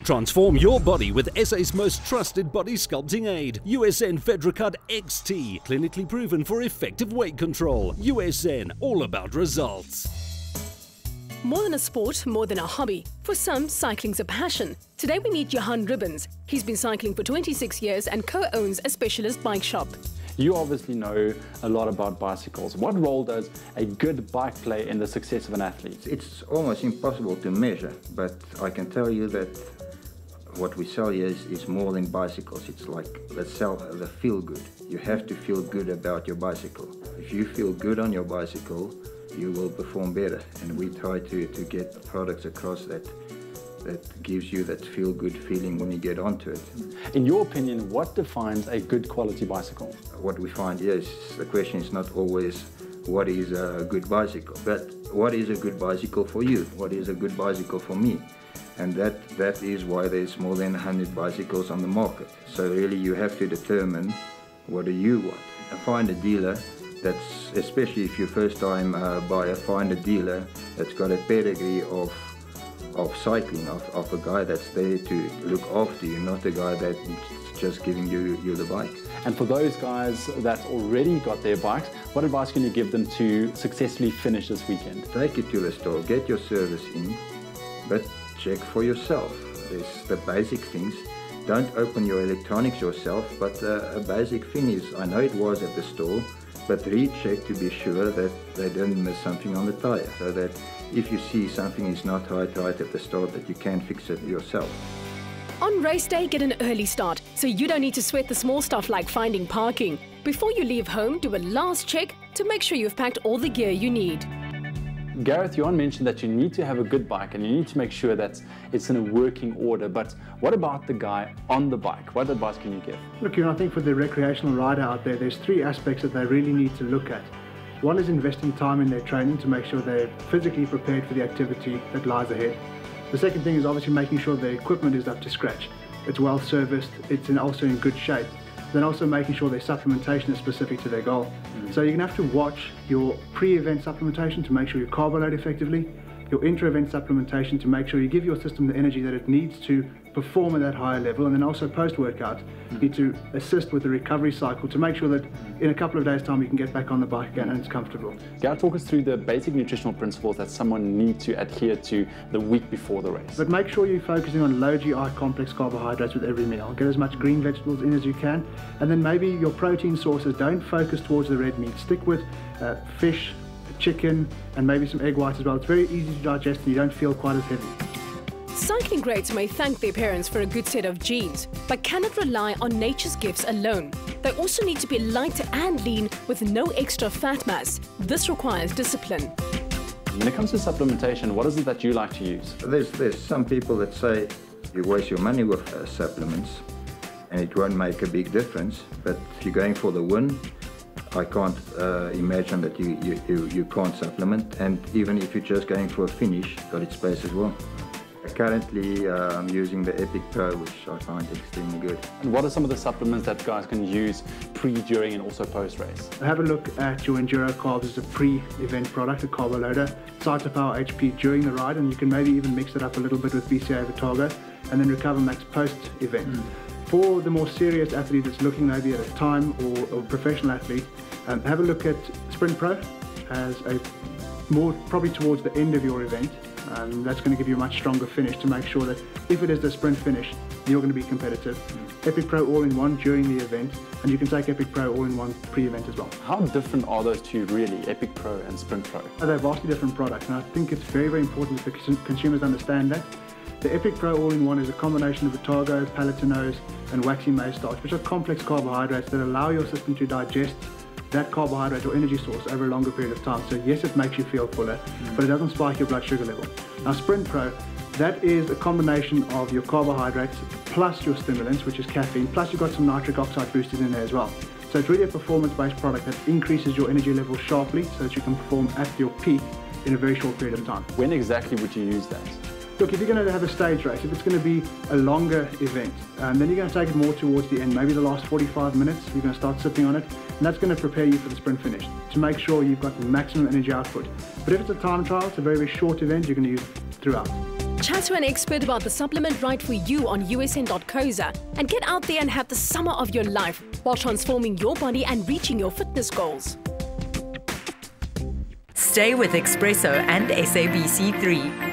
Transform your body with SA's most trusted body sculpting aid, USN Fedricard XT, clinically proven for effective weight control. USN, all about results. More than a sport, more than a hobby. For some, cycling's a passion. Today we meet Johan Ribbons. He's been cycling for 26 years and co-owns a specialist bike shop. You obviously know a lot about bicycles. What role does a good bike play in the success of an athlete? It's almost impossible to measure, but I can tell you that what we sell here is more than bicycles. It's like let's sell the feel good. You have to feel good about your bicycle. If you feel good on your bicycle, you will perform better. And we try to get products across that gives you that feel good feeling when you get onto it. In your opinion, what defines a good quality bicycle? What we find here is the question is not always what is a good bicycle, but what is a good bicycle for you? What is a good bicycle for me? And that is why there's more than 100 bicycles on the market. So really you have to determine what do you want. And find a dealer that's, especially if you're first time buyer, find a dealer that's got a pedigree of cycling, of a guy that's there to look after you, not a guy that's just giving you the bike. And for those guys that already got their bikes, what advice can you give them to successfully finish this weekend? Take it to the store, get your service in, but check for yourself. There's the basic things. Don't open your electronics yourself, but a basic thing is, I know it was at the store, but recheck to be sure that they didn't miss something on the tire, so that if you see something is not right at the store, that you can fix it yourself. On race day, get an early start, so you don't need to sweat the small stuff like finding parking. Before you leave home, do a last check to make sure you've packed all the gear you need. Gareth, Johan mentioned that you need to have a good bike and you need to make sure that it's in a working order, but what about the guy on the bike? What advice can you give? Look, I think for the recreational rider out there, there's three aspects that they really need to look at. One is investing time in their training to make sure they're physically prepared for the activity that lies ahead. The second thing is obviously making sure the equipment is up to scratch. It's well serviced, it's also in good shape. Then also making sure their supplementation is specific to their goal. So you're going to have to watch your pre-event supplementation to make sure you carbohydrate effectively, your intra-event supplementation to make sure you give your system the energy that it needs to perform at that higher level, and then also post-workout you need to assist with the recovery cycle to make sure that in a couple of days' time you can get back on the bike again and it's comfortable. Gareth, talk us through the basic nutritional principles that someone needs to adhere to the week before the race. But make sure you're focusing on low GI complex carbohydrates with every meal. Get as much green vegetables in as you can, and then maybe your protein sources, don't focus towards the red meat. Stick with fish, chicken, and maybe some egg whites as well. It's very easy to digest and you don't feel quite as heavy. Cycling greats may thank their parents for a good set of genes, but cannot rely on nature's gifts alone. They also need to be light and lean with no extra fat mass. This requires discipline. When it comes to supplementation, what is it that you like to use? There's some people that say you waste your money with supplements and it won't make a big difference, but if you're going for the win, I can't imagine that you can't supplement, and even if you're just going for a finish, got its space as well. Currently, I'm using the eXpresso, which I find extremely good. And what are some of the supplements that guys can use pre, during, and also post-race? Have a look at your Enduro Carbs as a pre-event product, a carbo loader. Cytopower HP during the ride, and you can maybe even mix it up a little bit with BCA Vitargo, and then Recover Max post-event. For the more serious athlete that's looking maybe at a time or professional athlete, have a look at Sprint Pro as a more probably towards the end of your event. That's going to give you a much stronger finish to make sure that if it is the sprint finish, you're going to be competitive. eXpresso All-in-One during the event, and you can take eXpresso All-in-One pre-event as well. How different are those two really, eXpresso and Sprint Pro? They're vastly different products, and I think it's very, very important that the consumers understand that. The eXpresso All-in-One is a combination of Vitargo, palatinose, and waxy maize starch, which are complex carbohydrates that allow your system to digest that carbohydrate or energy source over a longer period of time. So yes, it makes you feel fuller, but it doesn't spike your blood sugar level. Now Sprint Pro, that is a combination of your carbohydrates plus your stimulants, which is caffeine, plus you've got some nitric oxide boosters in there as well. So it's really a performance-based product that increases your energy level sharply so that you can perform at your peak in a very short period of time. When exactly would you use that? Look, if you're going to have a stage race, if it's going to be a longer event, then you're going to take it more towards the end, maybe the last 45 minutes, you're going to start sipping on it, and that's going to prepare you for the sprint finish, to make sure you've got maximum energy output. But if it's a time trial, it's a very, very short event, you're going to use it throughout. Chat to an expert about the supplement right for you on usn.coza and get out there and have the summer of your life while transforming your body and reaching your fitness goals. Stay with eXpresso and SABC3.